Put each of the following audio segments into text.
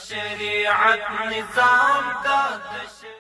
شریعت نظام دا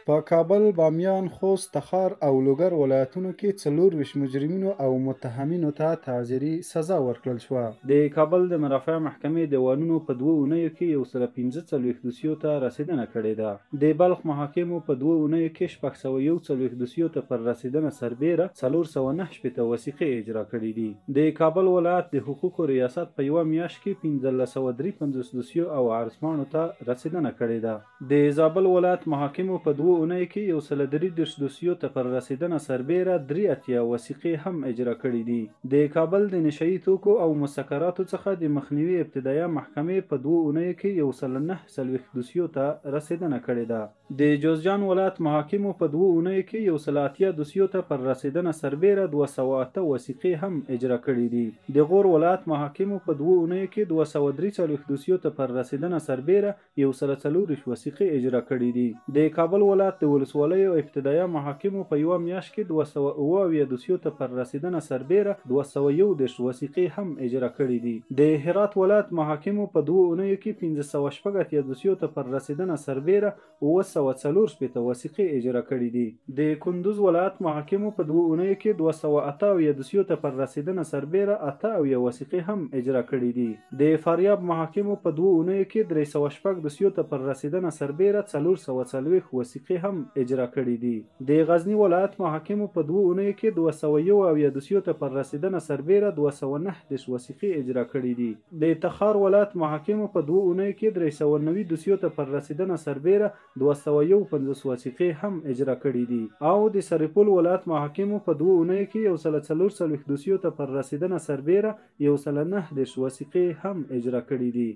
په کابل، بامیان، خوست، تخار او لوګر ولایتونو کې 24 مجرمینو او متهمینو ته تعزیري سزا ورکړل شوه. د کابل د مرافع محکمې دیوانونو په 2 اونیو کې 145 دوسیو ته رسیدنه کړې ده. د بلخ محاکمو په 2 اونیو کې 641 دوسیو ته پر رسیدنه سربیره 409 وثیقې اجرا کړې دي. د کابل ولایت د حقوقو ریاست په یوه میاشت کې 1553 دوسیو او عرضمانو ته رسیدنه کړې ده. د زابل ولایت محاکمو په 2 اونیو کې 133 دوسیو ته پر رسیدنه سربیره 83 وثیقې هم اجرا کړې دي. د کابل د نشهیي توکو او مسکراتو څخه د مخنیوي ابتدایه محکمې په 2 اونیو کې 149 دوسیو ته رسیدنه کړې ده. د جوزجان ولایت محاکمو په 2 اونیو کې 180 دوسیو ته پر رسیدنه سربیره 208 وثیقې هم اجرا کړې دي. د غور ولایت محاکمو په 2 اونیو کې 243 دوسیو ته پر رسیدنه سربیره 140 وثیقې اجرا کړې دي. د کابل ولایت د ولسوالیو ابتدایه محاکمو په یوه میاشت کې 207 دوسیو ته پر رسیدنه سربیره 211 وثیقې هم اجرا کړې دي. د هرات ولایت محاکمو په 2 اونیو کې 514 دوسیو ته پر رسیدنه سربیره 944 وثیقې اجرا کړې دي. د کندوز ولایت محاکمو په 2 اونیو کې 278 دوسیو ته پر رسیدنه سربیره 88 وثیقې هم اجرا کړې دي. د فاریاب محاکمو په 2 اونیو کې 306 دوسیو ته پر رسیدنه سربیره 440 وثیقې هم اجرا کړې دي. د غزنی ولایت محاکمو په 2 اونیو کې 201 دوسیو ته پر رسیدنه سربیره 219 وثیقې اجرا کړې دي. د تخار ولایت محاکمو په 2 اونیو کې 390 دوسیو ته پر رسیدنه سربیره 251 وثیقې هم اجرا کړې دي. او د سرپل ولایت محاکمو په 2 اونیو کې 144 دوسیو ته پر رسیدنه سربیره 119 وثیقې هم اجرا کړې دي.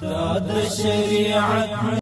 دا د شریعت